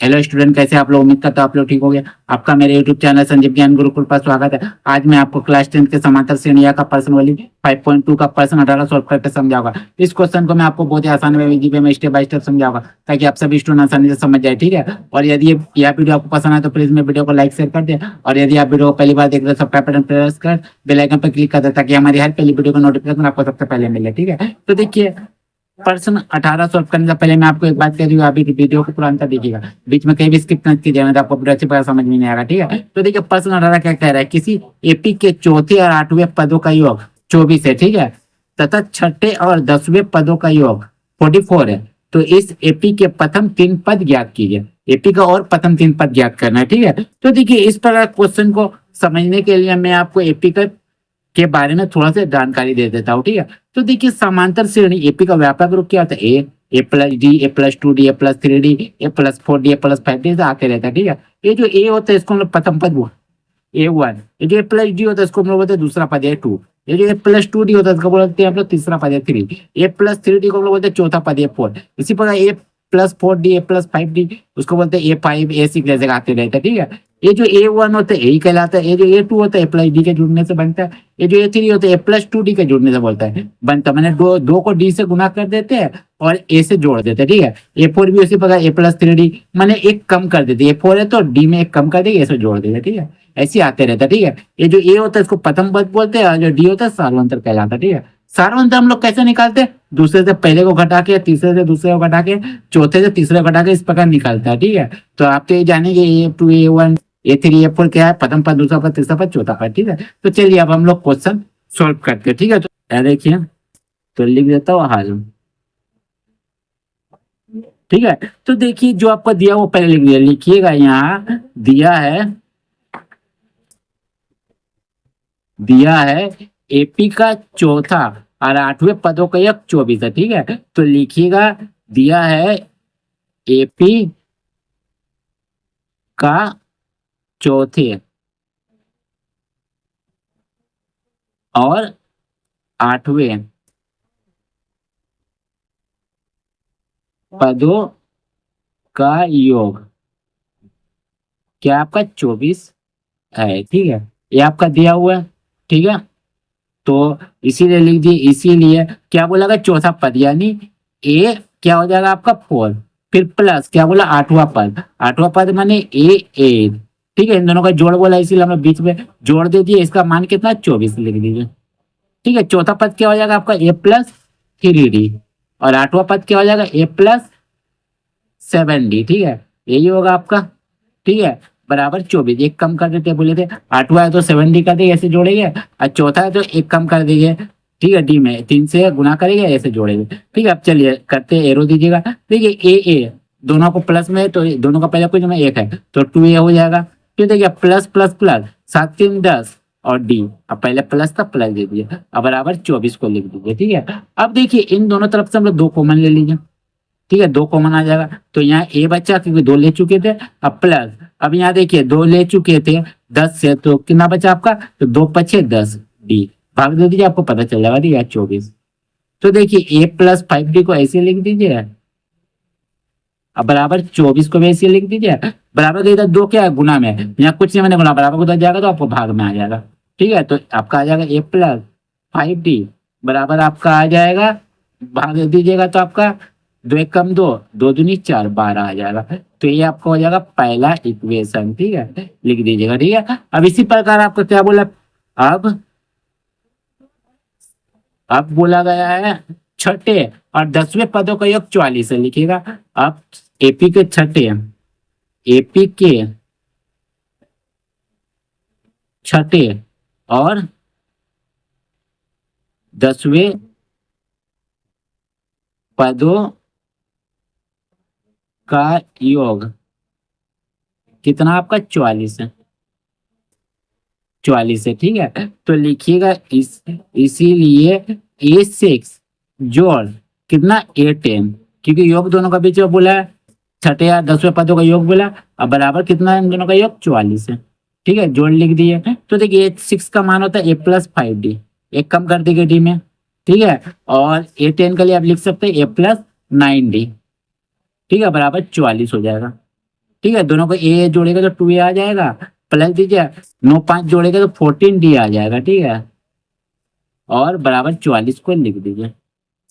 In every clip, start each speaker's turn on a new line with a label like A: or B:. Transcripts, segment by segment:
A: Hello student, कैसे आप लोग? उम्मीद करता हूं आप लोग ठीक हो गए। आपका मेरे यूट्यूब चैनल संजीव ज्ञान गुरुकुल पर स्वागत है। आज मैं आपको क्लास 10 के समांतर श्रेणियां का प्रश्न वाली 5.2 का प्रश्न 18 सॉल्व करके समझाऊंगा। इस क्वेश्चन को मैं आपको बहुत ही आसान वे में स्टेप बाय स्टेप समझाऊंगा ताकि आप सभी स्टूडेंट आसानी से समझ जाए, ठीक है। और यदि यह वीडियो आपको पसंद आए तो प्लीज मेरे वीडियो को लाइक शेयर कर दे, और यदि आप वीडियो को पहली बार देख रहे हो सब्सक्राइब बटन प्रेस कर बेल आइकन पर क्लिक कर दे ताकि हमारी हर पहली वीडियो का नोटिफिकेशन आपको सबसे पहले मिले, ठीक है। तो देखिए, प्रश्न 18 सॉल्व करने से पहले मैं आपको एक बात कह रही हूँ, अभी वीडियो को पूरा अंत देखिएगा, बीच में कहीं भी स्किप मत कीजिएगा, तो आपको पूरा अच्छी तरह समझ में नहीं आएगा, ठीक है। तो देखिए, प्रश्न 18 क्या कह रहा है, किसी एपी के चौथे और 8वें पदों का योग 24 है, ठीक है, तथा छठे और 10वें पदों का योग 44 है। तो इस एपी के प्रथम 3 पद ज्ञात कीजिए। एपी का और प्रथम 3 पद ज्ञात करना है, ठीक है। तो देखिए, इस प्रकार क्वेश्चन को समझने के लिए मैं आपको एपी के बारे में थोड़ा सा जानकारी दे देता हूँ, ठीक है। तो देखिए, समांतर श्रेणी एपी का व्यापक रूप क्या होता है? ए plus D, A plus 2 D, A plus 3 D, A plus 4 D, A plus 5 D से आते रहता है, ठीक है। ये जो ए होता है इसको हम लोग प्रथम पद A1, ये जो ए प्लस डी होता है इसको हम लोग बोलते हैं दूसरा पद है 2, ये जो ए प्लस 2 डी होता है इसको बोलते हैं हम लोग तीसरा पद है 3, ए प्लस 3 डी को हम लोग बोलते हैं चौथा पद है 4। इसी प्रकार ए plus 4 D, A plus 5 D उसको बोलते हैं A5, A6 जैसे आते रहते हैं, ठीक है। ये जो A1 होता है यही कहलाता है, ये जो A2 होता है ए प्लस डी के जुड़ने से बनता है, ये जो A3 होता है ए प्लस 2 डी के जुड़ने से बोलता है बनता है। मैंने दो को डी से गुना कर देते हैं और ए से जोड़ देते हैं, ठीक है। A4 भी उसी प्रकार ए प्लस 3 डी मैंने एक कम कर देते, A4 है तो डी में एक कम कर देंगे, ए से जोड़ देंगे, ठीक है। ऐसे आते रहता है, ठीक है। ये जो ए होता है इसको प्रथम पद बोलते हैं और जो डी होता है सार्वंतर कहलाता है, ठीक है। सार्वंतर हम लोग कैसे निकालते हैं? दूसरे से पहले को घटा के, तीसरे से दूसरे को घटा के, चौथे से तीसरे को घटा के इस प्रकार निकालता है, ठीक है। तो आप तो ये जानेंगे A2, A1, A3, A4 क्या है? प्रथम पद, दूसरा पद, तीसरा पद, चौथा पद, ठीक है। तो चलिए अब हम लोग क्वेश्चन सॉल्व करते हैं, ठीक है। तो देखिए, तो लिख देता हूँ हाल, ठीक है। तो देखिए, जो आपको दिया वो पहले लिख दिया, लिखिएगा। यहाँ दिया है एपी का चौथा और 8वें पदों का योग 24 है, ठीक है। तो लिखिएगा, दिया है एपी का चौथे और 8वें पदों का योग क्या आपका 24 है, ठीक है। ये आपका दिया हुआ है, ठीक है। तो इसीलिए लिख दिए, इसीलिए क्या बोला चौथा पद, यानी ए क्या हो जाएगा आपका 4, फिर प्लस क्या बोला 8वां पद माने ए, ठीक है। इन दोनों का जोड़ बोला इसीलिए हमने बीच में जोड़ दे दिए, इसका मान कितना 24 लिख दीजिए, ठीक है। चौथा पद क्या हो जाएगा आपका ए प्लस 3 डी और 8वां पद क्या हो जाएगा ए प्लस 7 डी, ठीक है। यही होगा आपका, ठीक है, बराबर 24। एक कम कर देते, बोले थे 8वां है तो 7 डी कर देंगे, ऐसे जोड़ेंगे, और चौथा है तो एक कम कर देंगे, ठीक है। डी में 3 से गुना करेंगे, ऐसे जोड़ेंगे, ठीक है। अब चलिए करते, एरो दीजिएगा। देखिए ए दोनों को प्लस में, तो दोनों का पहले कुछ में 1 है तो 2a हो जाएगा। फिर देखिए प्लस प्लस प्लस 7 3 10 और डी, अब पहले प्लस था प्लस दे दिए, अब बराबर 24 को लिख दीजिए, ठीक है। अब देखिए, इन दोनों तरफ से हम लोग 2 कॉमन ले लीजिए, ठीक है। 2 कॉमन आ जाएगा तो यहाँ ए बचा क्योंकि 2 ले चुके थे, अब प्लस, अब यहाँ देखिए 2 ले चुके थे 10 से, तो कितना बचा आपका, तो 2 पचे 10 डी, भाग दे दीजिए, आपको पता चल जाएगा, ठीक है 24। तो देखिए ए प्लस 5 डी को ऐसे लिख दीजिए, अब बराबर 24 को भी ऐसे लिख दीजिए, बराबर के इधर 2 क्या है गुना में, यहाँ कुछ नहीं मैंने गुना, बराबर को उधर जाएगा तो आपको भाग में आ जाएगा, ठीक है। तो आपका आ जाएगा ए प्लस 5 डी बराबर आपका आ जाएगा, भाग दे दीजिएगा तो आपका 2 1 कम 2, 2 दूनी 4, 12 आ जाएगा। तो ये आपका हो जाएगा पहला इक्वेशन, ठीक है, लिख दीजिएगा, ठीक है। अब इसी प्रकार आपको क्या बोला, अब बोला गया है छठे और 10वें पदों का योग 44 है, लिखिएगा। अब एपी के छठे और 10वें पदों का योग कितना आपका 44 है, 44 है, ठीक है। तो लिखिएगा इसीलिए A6 जोड़ कितना A10, क्योंकि योग दोनों का बीच में बोला है, छठे या 10वें पदों का योग बोला, अब बराबर कितना है इन दोनों का योग 44 है, ठीक है। जोड़ लिख दिए। तो देखिए A6 का मान होता है ए प्लस 5 डी, एक कम कर देंगे डी में, ठीक है। और A10 के लिए आप लिख सकते हैं ए प्लस 9 डी, ठीक है, बराबर 44 हो जाएगा, ठीक है, दोनों को ए जोड़ेगा तो 2a आ जाएगा, प्लस दीजिए 9 5 जोड़ेगा तो 14d आ जाएगा। ठीक है, और बराबर 44 को लिख दीजिए।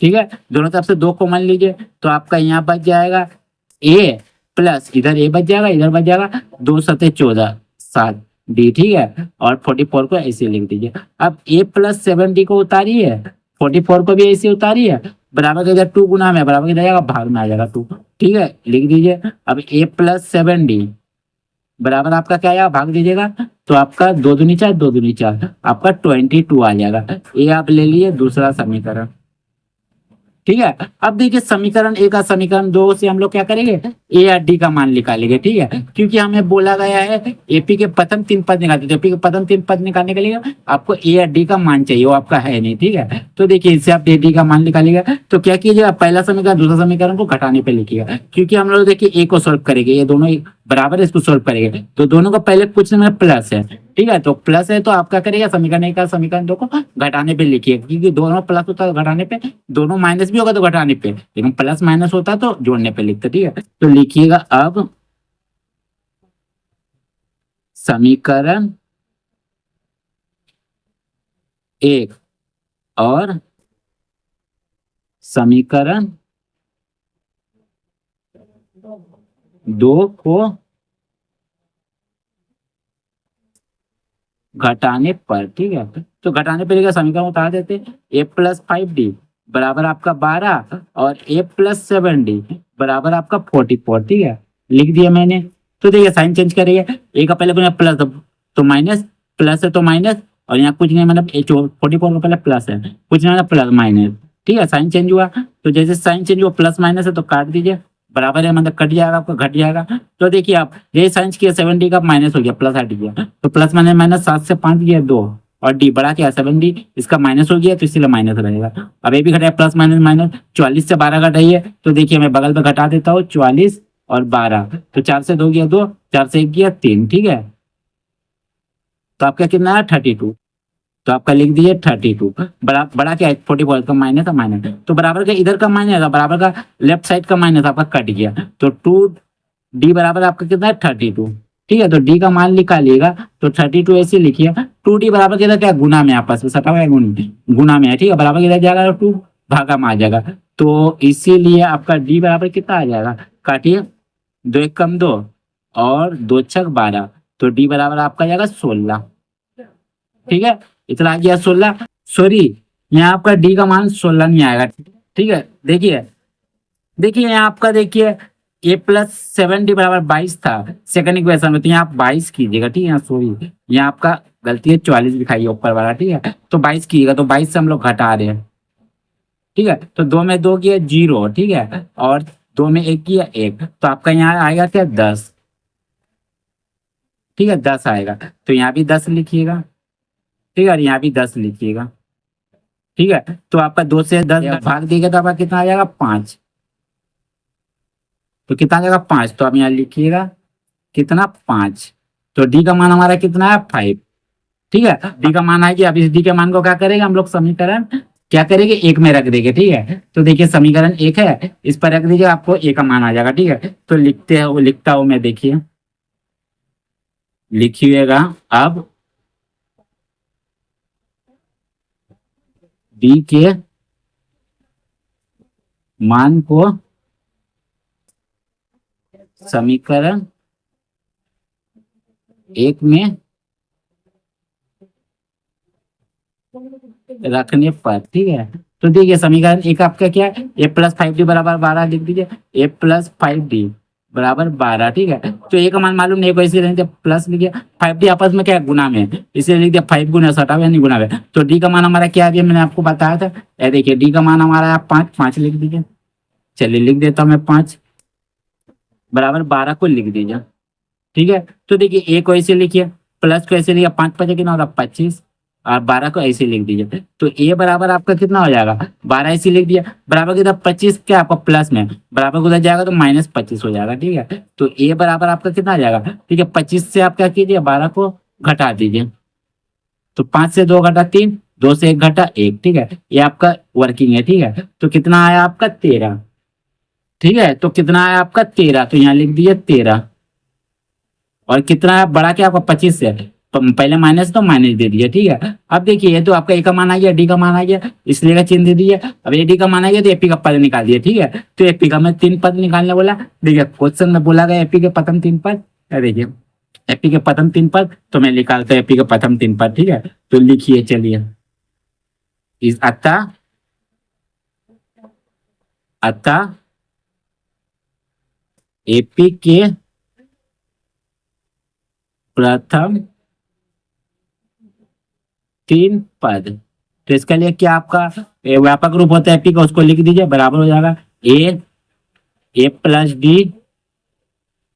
A: ठीक है, दोनों तरफ से 2 कॉमन लीजिए तो आपका यहाँ बच जाएगा ए प्लस इधर ए बच जाएगा, इधर बच जाएगा 2 सते 14 7 डी। ठीक है, और 44 को ऐसे लिख दीजिए। अब ए प्लस 7d को उतारिए, 44 को भी ऐसे उतारिए, बराबर के इधर 2 गुना में बराबर के जाएगा, भाग में आ जाएगा 2। ठीक है, लिख दीजिए। अब ए प्लस 7d बराबर आपका क्या आएगा, भाग दीजिएगा तो आपका 2 दूनी 4 2 दूनी 4 आपका 22 आ जाएगा। ये आप ले लिए दूसरा समीकरण। ठीक है, अब देखिए समीकरण ए का समीकरण 2 से हम लोग क्या करेंगे, ए और डी का मान निकालेंगे। ठीक है, क्योंकि हमें बोला गया है एपी के प्रथम 3 पद निकालते, तो एपी के प्रथम 3 पद निकालने के लिए आपको ए और डी का मान चाहिए, वो आपका है नहीं। ठीक है, तो देखिए इससे आप ए डी का मान निकालिएगा तो क्या कीजिएगा, पहला समीकरण दूसरा समीकरण को घटाने पे लिखिएगा, क्योंकि हम लोग देखिए ए को सोल्व करेंगे, ये दोनों बराबर है, इसको सोल्व करेंगे तो दोनों का पहले कुछ में प्लस है। ठीक है, तो प्लस है तो आपका करेगा समीकरण एक का समीकरण 2 को घटाने पे लिखिए, क्योंकि दोनों प्लस होता है तो घटाने पे, दोनों माइनस भी होगा तो घटाने पे, लेकिन प्लस माइनस होता तो जोड़ने पे लिखते। ठीक है, तो लिखिएगा अब समीकरण 1 और समीकरण 2 को घटाने पर। ठीक है, तो घटाने पर समीकरण उतार देते, ए प्लस 5d बराबर आपका 12 और ए प्लस 7d बराबर आपका 44। ठीक है, लिख दिया मैंने। तो देखिए साइन चेंज करिए, ए का पहले बना प्लस तो माइनस, प्लस है तो माइनस, और यहाँ कुछ नहीं मतलब 44 का पहले प्लस है, कुछ नहीं मतलब प्लस माइनस। ठीक है, साइन चेंज हुआ तो जैसे साइन चेंज हुआ प्लस माइनस है तो काट दीजिए, बराबर है मतलब कट जाएगा आपका, घट जाएगा। तो देखिए आप ये साइंस किया 7d का माइनस हो गया, प्लस हट गया तो प्लस माइनस माइनस 7 से 5 गया 2, और डी बड़ा क्या 7d, इसका माइनस हो गया तो इसीलिए माइनस रहेगा। अब ये भी घटाया प्लस माइनस माइनस, 44 से 12 घटाइए तो देखिए मैं बगल में घटा देता हूँ 44 और 12, तो 4 से 2 गया 2, 4 से 1 गया 3। ठीक है, तो आपका कितना है 32, तो आपका लिख दिए 32। बड़ा क्या है 44 का माइनस है माइनस, तो बराबर का इधर का माइनस है, बराबर का लेफ्ट साइड का माइनस आपका कट गया, तो 2d बराबर आपका कितना है 32। ठीक है, तो d का मान निकालिएगा तो 32 ऐसे लिखिए, 2d बराबर किधर क्या गुना में, आपस में सटा हुआ है गुना में है। ठीक है, बराबर किधर जाएगा तो 2 भागा में आ जाएगा, तो इसीलिए आपका d बराबर कितना आ जाएगा, काटिए 2 1 कम 2 और 2 6 12, तो d बराबर आपका जाएगा 16। ठीक है, इतना आ गया 16, सॉरी यहाँ आपका डी का मान 16 नहीं आएगा। ठीक है, देखिए देखिए यहाँ आपका देखिए ए प्लस 7d बराबर 22 था सेकंड इक्वेशन में, तो यहाँ आप 22 कीजिएगा। ठीक है, सॉरी यहाँ आपका गलती है 44 दिखाइए ऊपर वाला। ठीक है, तो 22 कीजिएगा, तो 22 से हम लोग घटा रहे हैं। ठीक है, तो 2 में 2 किया 0। ठीक है, और 2 में 1 किया 1, तो आपका यहाँ आएगा क्या 10। ठीक है, 10 आएगा, तो यहाँ भी 10 लिखिएगा। ठीक है, और यहाँ भी 10 लिखिएगा। ठीक है, तो आपका 2 से 10 भाग देगा तो आपका कितना आ जाएगा 5, तो कितना आ जाएगा 5, तो आप यहाँ लिखिएगा कितना 5, तो डी का मान हमारा कितना है 5। ठीक है, डी का मान है कि अब इस डी के मान को क्या करेंगे हम लोग, समीकरण क्या करेंगे 1 में रख देंगे। ठीक है, तो देखिए समीकरण 1 है, इस पर रख दीजिए आपको ए का मान आ जाएगा। ठीक है, तो लिखते हैं, वो लिखता हूं मैं, देखिए लिखिएगा अब डी के मान को समीकरण 1 में रखने पर। ठीक है, तो देखिए समीकरण 1 आपका क्या है, ए प्लस 5d बराबर 12 लिख दीजिए, ए प्लस 5d बराबर 12। ठीक है, तो ए का मान मालूम नहीं, कोई लिख दिया प्लस लिख दिया, 5d आपस में क्या है गुना में, इसलिए लिख दिया 5 गुना सटा हुआ नहीं गुना में, तो डी का मान हमारा क्या है मैंने आपको बताया था, ये देखिए डी का मान हमारा 5, 5 लिख दीजिए। चलिए लिख देता हूँ मैं 5 बराबर 12 को लिख दीजिए। ठीक है, तो देखिए ए को ऐसे लिखिए, प्लस को ऐसे लिखिए, 5 5 कितना होगा 25, और 12 को ऐसे लिख दीजिए, तो ए बराबर आपका कितना हो जाएगा 12 ऐसे लिख दिया, बराबर कितना 25 क्या आपका प्लस में, बराबर उधर जाएगा तो माइनस 25 हो जाएगा। ठीक है, तो ए बराबर आपका कितना आ जाएगा, ठीक है 25 से आप क्या कीजिए 12 को घटा दीजिए, तो 5 से 2 घटा 3, 2 से 1 घटा 1। ठीक है, ये आपका वर्किंग है। ठीक है, तो कितना आया आपका 13। ठीक है, तो कितना आया आपका 13, तो यहाँ लिख दीजिए 13। और कितना बड़ा क्या आपका 25 से पहले माइनस तो माइनस दे दिया, ठीक है। अब देखिए ये तो आपका ए का मान आ गया, डी का मान आ गया, इसलिए का चिन्ह दे दिया। अब ए डी का मान आ गया तो एपी का पद निकाल दिया, ठीक है। तो एपी का मैं 3 पद निकालने बोला। देखिए क्वेश्चन में बोला गया एपी के प्रथम 3 पद। देखिए एपी के प्रथम 3 पद तो मैं निकालता हूँ एपी के प्रथम 3 पद, ठीक है। तो लिखिए चलिए इस अतः एपी के प्रथम 3 पद। तो इसके लिए क्या आपका व्यापक रूप होता है एपी का, उसको लिख दीजिए, बराबर हो जाएगा A plus D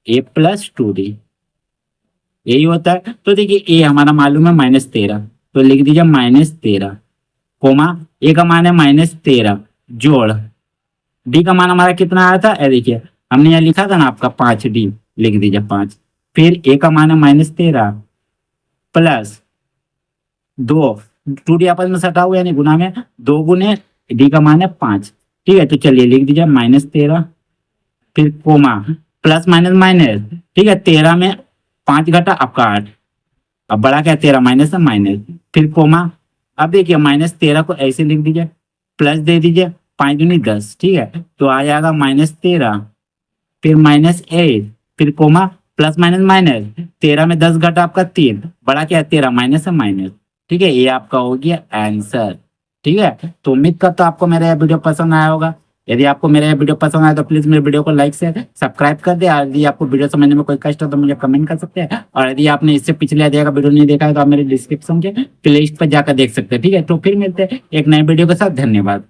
A: A plus 2d, यही होता है। तो देखिए ए हमारा मालूम है -13, तो लिख दीजिए -13 कोमा ए का मान है -13 जोड़ डी का मान हमारा कितना आया था, देखिए हमने यहाँ लिखा था ना आपका 5d, लिख दीजिए 5। फिर ए का मान है -13 प्लस 2d आपस में सटा हुआ यानी गुना में 2 गुने डी का मान है 5, ठीक है। तो चलिए लिख दीजिए -13 फिर कोमा प्लस माइनस माइनस, ठीक है। 13 में 5 घटा आपका 8, अब बड़ा क्या 13 माइनस है माइनस, फिर कोमा। अब देखिए -13 को ऐसे लिख दीजिए, प्लस दे दीजिए 5 दूनी 10, ठीक है। तो आ जाएगा -13 फिर -8 फिर कोमा प्लस माइनस माइनस, 13 में 10 घटा आपका 3, बड़ा क्या 13 माइनस है माइनस, ठीक है। ये आपका हो गया आंसर, ठीक है। तो उम्मीद करता हूं आपको मेरा यह वीडियो पसंद आया होगा। यदि आपको मेरा यह वीडियो पसंद आया तो प्लीज मेरे वीडियो को लाइक से सब्सक्राइब कर दे। और यदि आपको वीडियो समझने में कोई कष्ट हो तो मुझे कमेंट कर सकते हैं। और यदि आपने इससे पिछले अध्याय का वीडियो नहीं देखा है तो आप मेरे डिस्क्रिप्शन के प्लेलिस्ट पर जाकर देख सकते हैं, ठीक है। तो फिर मिलते हैं एक नए वीडियो के साथ, धन्यवाद।